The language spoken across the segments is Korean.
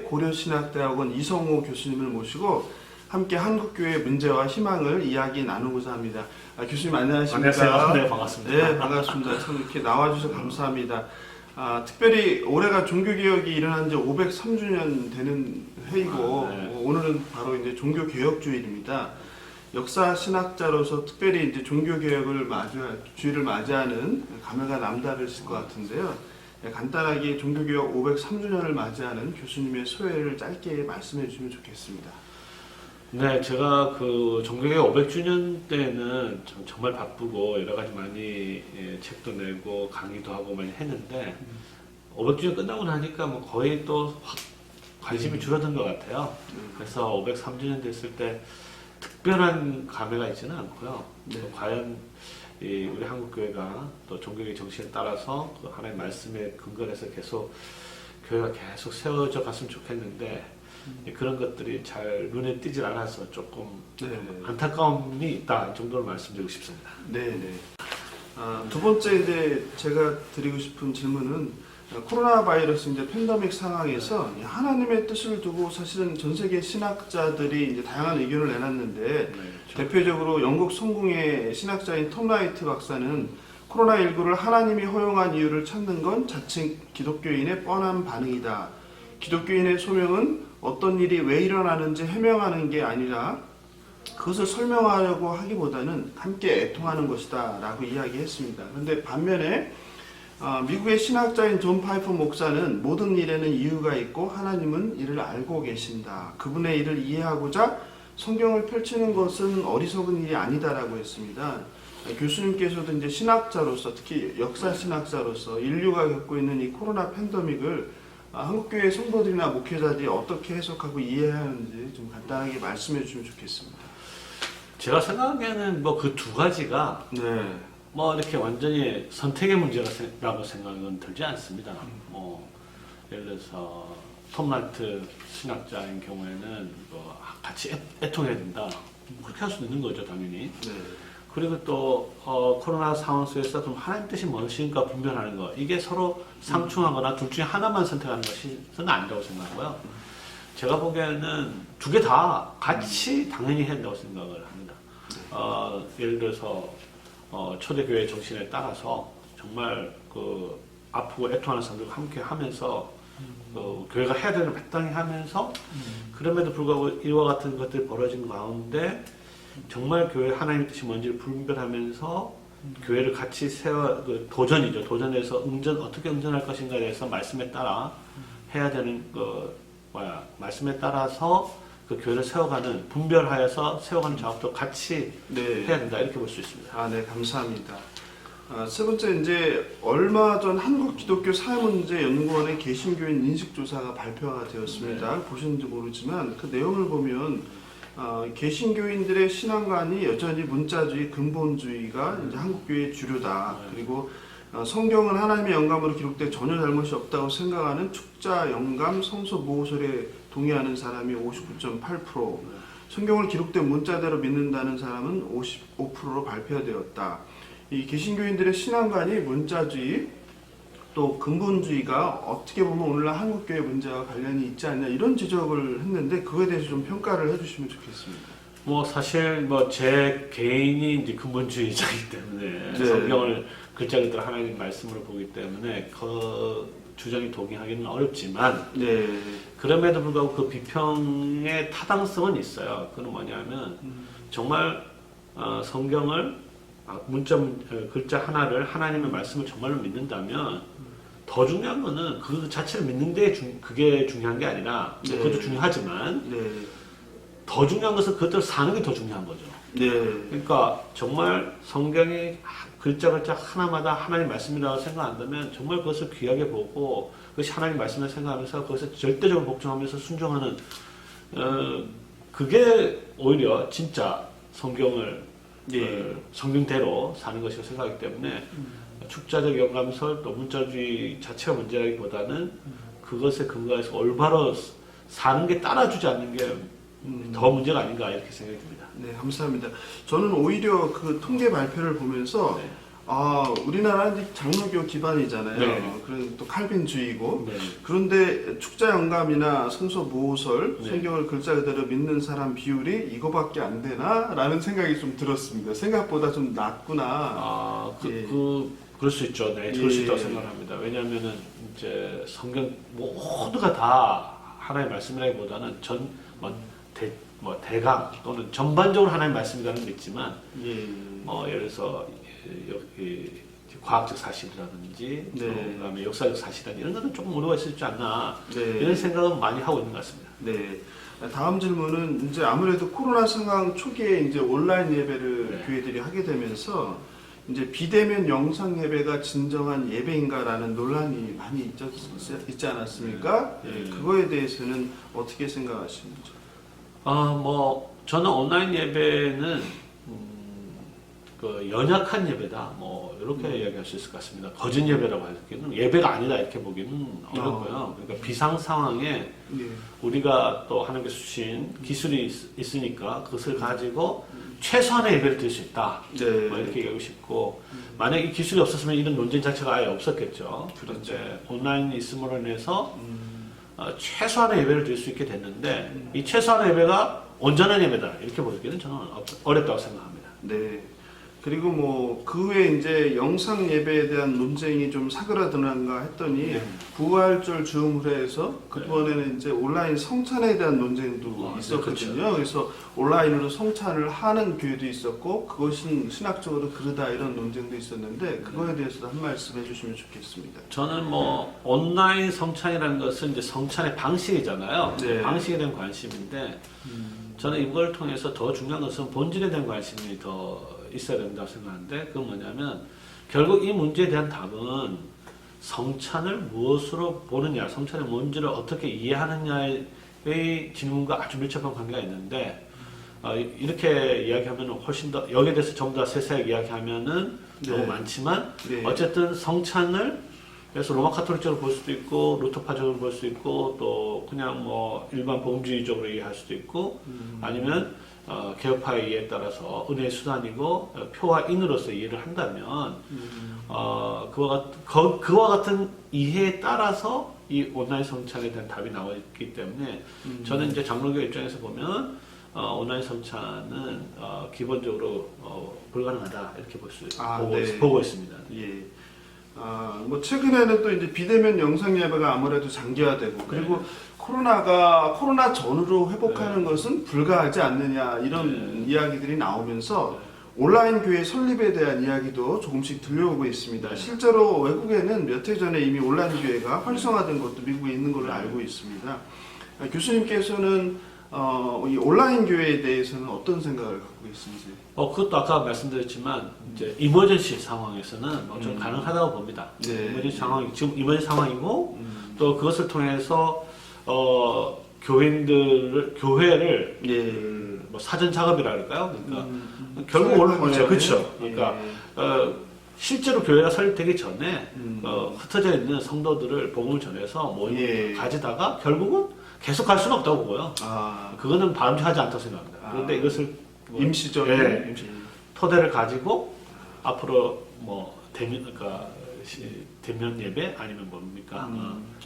고려신학대학원 이성호 교수님을 모시고 함께 한국교회 문제와 희망을 이야기 나누고자 합니다. 교수님 안녕하십니까? 안녕하세요. 네, 반갑습니다. 네, 반갑습니다. 참 이렇게 나와주셔서 감사합니다. 특별히 올해가 종교개혁이 일어난 지 503주년 되는 해이고 오늘은 바로 이제 종교개혁주일입니다. 역사 신학자로서 특별히 이제 종교개혁을 주일을 맞이하는 감회가 남다르실 것 같은데요. 간단하게 종교개혁 503주년을 맞이하는 교수님의 소회를 짧게 말씀해 주시면 좋겠습니다. 네, 제가 그 종교개혁 500주년 때는 정말 바쁘고 여러 가지 많이 책도 내고 강의도 하고 많이 했는데 500주년 끝나고 나니까 뭐 거의 또 확 관심이 줄어든 것 같아요. 그래서 503주년 됐을 때 특별한 감회가 있지는 않고요. 또 과연 우리 한국교회가 또 종교개혁 정신에 따라서 그 하나님의 말씀에 근거해서 계속 교회가 계속 세워져 갔으면 좋겠는데 그런 것들이 잘 눈에 띄질 않아서 조금 안타까움이 있다 정도로 말씀드리고 싶습니다. 네네. 두 번째 이제 제가 드리고 싶은 질문은 코로나 바이러스 이제 팬데믹 상황에서 하나님의 뜻을 두고 사실은 전 세계 신학자들이 이제 다양한 의견을 내놨는데 대표적으로 영국 성공의 신학자인 톰 라이트 박사는 코로나19를 하나님이 허용한 이유를 찾는 건 자칭 기독교인의 뻔한 반응이다. 기독교인의 소명은 어떤 일이 왜 일어나는지 해명하는 게 아니라 그것을 설명하려고 하기보다는 함께 애통하는 것이다 라고 이야기했습니다. 그런데 반면에 미국의 신학자인 존 파이퍼 목사는 모든 일에는 이유가 있고 하나님은 이를 알고 계신다. 그분의 일을 이해하고자 성경을 펼치는 것은 어리석은 일이 아니다라고 했습니다. 교수님께서도 이제 신학자로서 특히 역사 신학자로서 인류가 겪고 있는 이 코로나 팬데믹을 한국교회 성도들이나 목회자들이 어떻게 해석하고 이해하는지 좀 간단하게 말씀해 주시면 좋겠습니다. 제가 생각하기에는 뭐 그 두 가지가 뭐 이렇게 완전히 선택의 문제라고 생각은 들지 않습니다. 뭐 예를 들어서 톰 라이트 신학자인 경우에는 뭐 같이 애통해야 된다. 그렇게 할 수 있는 거죠, 당연히. 그리고 또 코로나 상황 속에서 그럼 하나님 뜻이 무엇인가 분별하는 거, 이게 서로 상충하거나 둘 중에 하나만 선택하는 것은 아니라고 생각하고요. 제가 보기에는 두 개 다 같이 당연히 해야 된다고 생각을 합니다. 예를 들어서 초대교회 정신에 따라서 정말 그 아프고 애통하는 사람들과 함께 하면서 교회가 해야 되는 마땅히 하면서 그럼에도 불구하고 이와 같은 것들이 벌어진 가운데 정말 교회 하나님의 뜻이 뭔지를 분별하면서 교회를 같이 그 도전이죠. 도전에서 어떻게 응전할 것인가에 대해서 말씀에 따라 해야 되는 말씀에 따라서 그 교회를 세워가는, 분별하여서 세워가는 작업도 같이 해야 된다, 이렇게 볼 수 있습니다. 네, 감사합니다. 세 번째, 이제 얼마 전 한국기독교사회문제연구원의 개신교인 인식조사가 발표가 되었습니다. 보셨는지 모르지만 그 내용을 보면 개신교인들의 신앙관이 여전히 문자주의, 근본주의가 이제 한국교회의 주류다. 그리고 성경은 하나님의 영감으로 기록돼 전혀 잘못이 없다고 생각하는 축자, 영감, 성서, 모호설에 동의하는 사람이 59.8%, 성경을 기록된 문자대로 믿는다는 사람은 55%로 발표되었다. 이 개신교인들의 신앙관이 문자주의, 또 근본주의가 어떻게 보면 오늘날 한국교회 문제와 관련이 있지 않냐, 이런 지적을 했는데 그거에 대해서 좀 평가를 해주시면 좋겠습니다. 뭐 사실 뭐 제 개인이 이제 근본주의자이기 때문에 성경을 글자 그대로 하나님 말씀으로 보기 때문에 그 주장이 동의하기는 어렵지만 그럼에도 불구하고 그 비평의 타당성은 있어요. 그건 뭐냐면 정말 성경을 글자 하나를 하나님의 말씀을 정말로 믿는다면 더 중요한 거는 그 자체를 믿는 데 그게 중요한 게 아니라 그것도 중요하지만 더 중요한 것은 그것대로 사는 게 더 중요한 거죠. 그러니까 정말 성경이 글자 하나마다 하나님 말씀이라고 생각한다면 정말 그것을 귀하게 보고 그것이 하나님 말씀을 생각하면서 그것을 절대적으로 복종하면서 순종하는 그게 오히려 진짜 성경을 성경대로 사는 것이라고 생각하기 때문에 축자적 영감설 또 문자주의 자체가 문제라기보다는 그것에 근거해서 올바로 사는 게 따라주지 않는 게 더 문제가 아닌가 이렇게 생각이 듭니다. 네, 감사합니다. 저는 오히려 그 통계 발표를 보면서 우리나라는 이제 장로교 기반이잖아요. 네. 그런 또 칼빈주의고. 네. 그런데 축자 영감이나 성서 모호설, 네. 성경을 글자 그대로 믿는 사람 비율이 이거밖에 안 되나라는 생각이 좀 들었습니다. 생각보다 좀 낮구나. 예. 그럴 수 있죠. 네, 그럴 수 예. 있다고 생각합니다. 왜냐하면은 이제 성경 모두가 다 하나의 말씀이라기보다는 대강 또는 전반적으로 하나의 말씀이라는 게 있지만, 예. 예를 들어서 여기 과학적 사실이라든지, 네. 또 그다음에 역사적 사실이라든지 이런 것은 조금 오류가 있을 수 않나 네. 이런 생각은 많이 하고 있는 것 같습니다. 네. 다음 질문은 이제 아무래도 코로나 상황 초기에 이제 온라인 예배를 네. 교회들이 하게 되면서 이제 비대면 영상 예배가 진정한 예배인가라는 논란이 많이 있지 않았습니까? 네. 예, 그거에 대해서는 어떻게 생각하시는지? 저는 온라인 예배는 그 연약한 예배다, 이렇게 이야기할 수 있을 것 같습니다. 거짓 예배라고 하기는 예배가 아니다 이렇게 보기는 어렵고요. 그러니까 비상 상황에 예. 우리가 또 하나님께서 주신 기술이 있으니까 그것을 가지고 최소한의 예배를 드릴 수 있다. 네. 이렇게 얘기하고 싶고, 만약 이 기술이 없었으면 이런 논쟁 자체가 아예 없었겠죠. 그렇죠. 그런데 온라인이 있음으로 인해서 최소한의 예배를 드릴 수 있게 됐는데, 이 최소한의 예배가 온전한 예배다 이렇게 보기는 저는 어렵다고 생각합니다. 네. 그리고 뭐 그 후에 이제 영상 예배에 대한 논쟁이 좀 사그라드는가 했더니 네. 부활절 주음회에서 그번에는 이제 온라인 성찬에 대한 논쟁도 있었거든요. 그렇죠. 그래서 온라인으로 성찬을 하는 교회도 있었고 그것은 신학적으로 그르다 이런 논쟁도 있었는데 그거에 대해서도 한 말씀 해주시면 좋겠습니다. 저는 온라인 성찬이라는 것은 이제 성찬의 방식이잖아요. 네. 방식에 대한 관심인데, 저는 이걸 통해서 더 중요한 것은 본질에 대한 관심이 더 있어야 된다고 생각하는데, 그건 뭐냐면 결국 이 문제에 대한 답은 성찬을 무엇으로 보느냐, 성찬의 본질을 어떻게 이해하느냐의 질문과 아주 밀접한 관계가 있는데, 이렇게 이야기하면 훨씬 더 여기에 대해서 전부 다 세세하게 이야기하면은 네. 너무 많지만, 네. 어쨌든 성찬을 그래서 로마 카톨릭적으로 볼 수도 있고 루터파적으로 볼 수도 있고 또 그냥 일반 복음주의적으로 이해할 수도 있고, 아니면 개혁파의 이해에 따라서 은혜의 수단이고 표와 인으로서 이해를 한다면 그와 같은 이해에 따라서 이 온라인 성찬에 대한 답이 나와 있기 때문에 저는 이제 장로교 입장에서 보면 온라인 성찬은 기본적으로 불가능하다 이렇게 보고 있습니다. 예. 최근에는 또 이제 비대면 영상 예배가 아무래도 장기화되고 그리고 코로나 전후로 회복하는 것은 불가하지 않느냐 이런 이야기들이 나오면서 온라인 교회 설립에 대한 이야기도 조금씩 들려오고 있습니다. 실제로 외국에는 몇 해 전에 이미 온라인 교회가 활성화된 것도 미국에 있는 걸로 알고 있습니다. 교수님께서는 이 온라인 교회에 대해서는 어떤 생각을 갖고 계신지? 그것도 아까 말씀드렸지만 이제 이머전시 상황에서는 좀 가능하다고 봅니다. 네. 이머전시 상황, 지금 이머전시 상황이고 또 그것을 통해서 교회를 사전 작업이라 할까요? 그러니까 결국 원래 그렇죠. 그러니까 실제로 교회가 설립되기 전에 흩어져 있는 성도들을 복음을 전해서 가지다가 결국은 계속 갈 수는 없다고 보고요. 그거는 바람직하지 않다고 생각합니다. 그런데 이것을 임시적인 토대를 가지고 앞으로 대면 예배 아니면 뭡니까?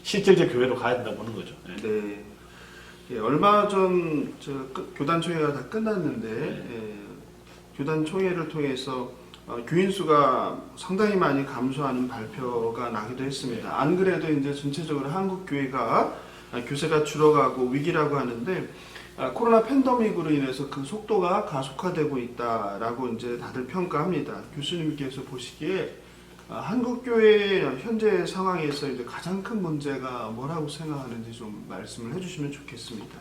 실질적 교회로 가야 된다고 보는 거죠. 네. 얼마 전 교단 총회가 다 끝났는데 교단 총회를 통해서 교인 수가 상당히 많이 감소하는 발표가 나기도 했습니다. 안 그래도 이제 전체적으로 한국 교회가 교세가 줄어가고 위기라고 하는데 코로나 팬데믹으로 인해서 그 속도가 가속화되고 있다라고 이제 다들 평가합니다. 교수님께서 보시기에 한국 교회 현재 상황에서 이제 가장 큰 문제가 뭐라고 생각하는지 좀 말씀을 해주시면 좋겠습니다.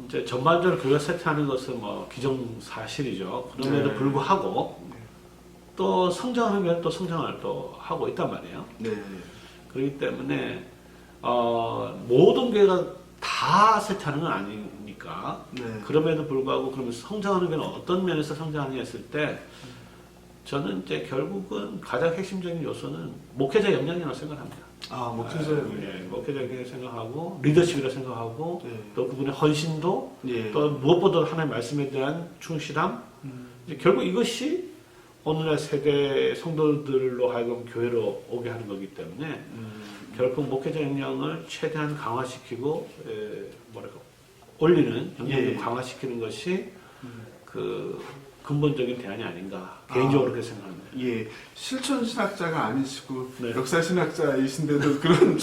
이제 전반적으로 교회가 쇠퇴하는 것은 기정사실이죠. 그럼에도 불구하고 또 성장하는 교회는 또 성장을 또 하고 있단 말이에요. 네. 그렇기 때문에 모든 교회가 다 쇠퇴하는 건 아니니까. 그럼에도 불구하고 그러면 성장하는 교회는 어떤 면에서 성장하느냐 했을 때 저는 이제 결국은 가장 핵심적인 요소는 목회자 역량이라고 생각합니다. 목회자 목회자 역량이라고 생각하고 리더십이라고 생각하고 또 그분의 헌신도 또 무엇보다 하나님의 말씀에 대한 충실함. 이제 결국 이것이 오늘날 세대 성도들로 하여금 교회로 오게 하는 거기 때문에 결국 목회자 역량을 최대한 강화시키고 올리는 역량을 예. 강화시키는 것이 그 근본적인 대안이 아닌가 개인적으로 그렇게 생각합니다. 예, 실천 신학자가 아니시고 네. 역사 신학자이신데도 그런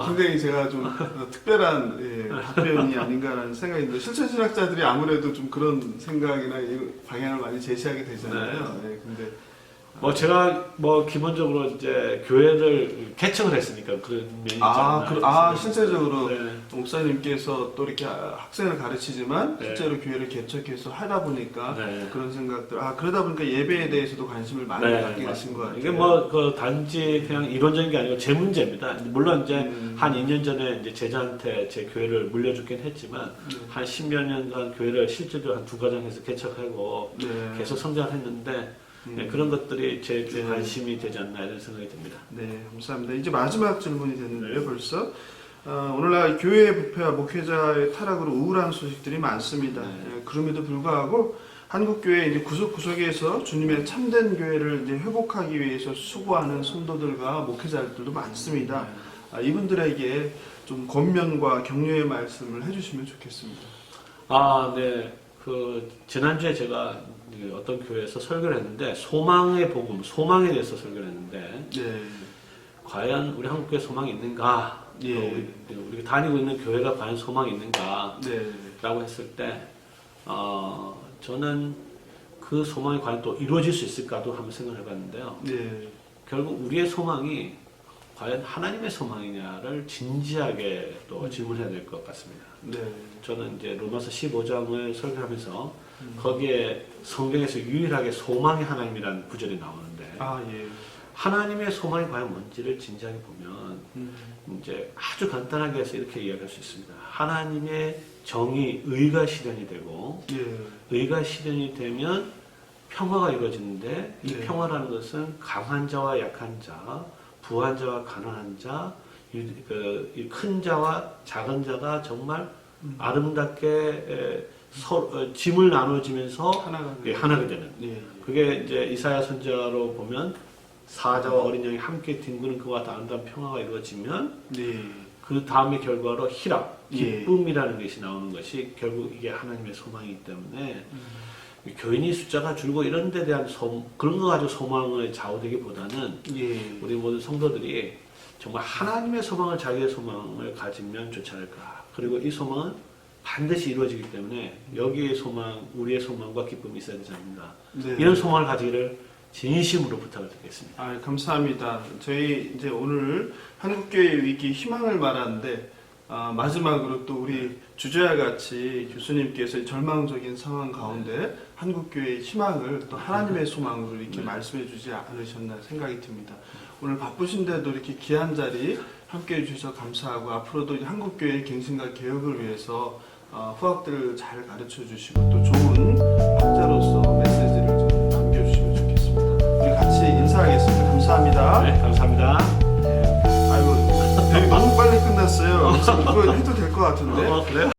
굉장히 제가 좀 특별한 답변이 아닌가라는 생각이 드는데 실천 신학자들이 아무래도 좀 그런 생각이나 이 방향을 많이 제시하게 되잖아요. 네. 근데 뭐 제가 뭐 기본적으로 이제 교회를 개척을 했으니까 그런 면이 있잖아요. 실제적으로 네. 목사님께서 또 이렇게 학생을 가르치지만 네. 실제로 교회를 개척해서 하다 보니까 네. 그런 생각들 그러다 보니까 예배에 대해서도 관심을 많이 네, 갖게 되신 것 같아요. 이게 뭐 그 단지 그냥 이론적인 게 아니고 제 문제입니다. 물론 이제 한 2년 전에 이제 제자한테 제 교회를 물려주긴 했지만 한 10몇 년간 교회를 실제로 한 2가정에서 개척하고 네. 계속 성장했는데 네, 그런 것들이 제 주 관심이 되지 않나 이런 생각이 듭니다. 네, 감사합니다. 이제 마지막 질문이 됐는데요, 벌써. 오늘날 교회의 부패와 목회자의 타락으로 우울한 소식들이 많습니다. 네. 그럼에도 불구하고 한국교회 이제 구석구석에서 주님의 참된 교회를 이제 회복하기 위해서 수고하는 성도들과 목회자들도 많습니다. 이분들에게 좀 권면과 격려의 말씀을 해주시면 좋겠습니다. 네. 그 지난주에 제가 어떤 교회에서 설교를 했는데 소망의 복음, 소망에 대해서 설교를 했는데 네. 과연 우리 한국교회 소망이 있는가? 예. 우리가 다니고 있는 교회가 과연 소망이 있는가? 네. 라고 했을 때 저는 그 소망이 과연 또 이루어질 수 있을까도 한번 생각을 해봤는데요. 네. 결국 우리의 소망이 과연 하나님의 소망이냐를 진지하게 또 질문해야 될 것 같습니다. 네. 저는 이제 로마서 15장을 설교하면서 거기에 성경에서 유일하게 소망의 하나님이라는 구절이 나오는데 예. 하나님의 소망이 과연 뭔지를 진지하게 보면 이제 아주 간단하게 해서 이렇게 이야기할 수 있습니다. 하나님의 정의, 의가 실현이 되고 예. 의가 실현이 되면 평화가 이루어지는데 이 네. 평화라는 것은 강한 자와 약한 자, 부한 자와 가난한 자, 이 큰 자와 작은 자가 정말 아름답게 짐을 나눠지면서 하나가 되는. 예. 그게 이제 이사야 선지자로 보면 사자와 어린 양이 함께 뒹구는 그와 같은 아름다운 평화가 이루어지면 네. 그 다음의 결과로 희락, 예. 기쁨이라는 것이 나오는 것이 결국 이게 하나님의 소망이기 때문에 교인이 숫자가 줄고 이런 데 대한 그런 거 가지고 소망을 좌우되기보다는 예. 우리 모든 성도들이 정말 하나님의 소망을 자기의 소망을 가지면 좋지 않을까. 그리고 이 소망은 반드시 이루어지기 때문에 여기에 소망, 우리의 소망과 기쁨이 있어야 되지 않는가. 네. 이런 소망을 가지기를 진심으로 부탁을 드리겠습니다. 감사합니다. 저희 이제 오늘 한국교회 위기 희망을 말하는데 마지막으로 또 우리 주제와 같이 교수님께서 절망적인 상황 가운데 한국교회의 희망을 또 하나님의 소망으로 이렇게 말씀해 주지 않으셨나 생각이 듭니다. 오늘 바쁘신데도 이렇게 귀한 자리 함께 해주셔서 감사하고 앞으로도 한국교회의 갱신과 개혁을 위해서 후학들을 잘 가르쳐 주시고 또 좋은 학자로서 메시지를 좀 남겨주시면 좋겠습니다. 우리 같이 인사하겠습니다. 감사합니다. 네, 감사합니다. 아이고, 되게 너무 빨리 끝났어요. 이거 해도 될 것 같은데.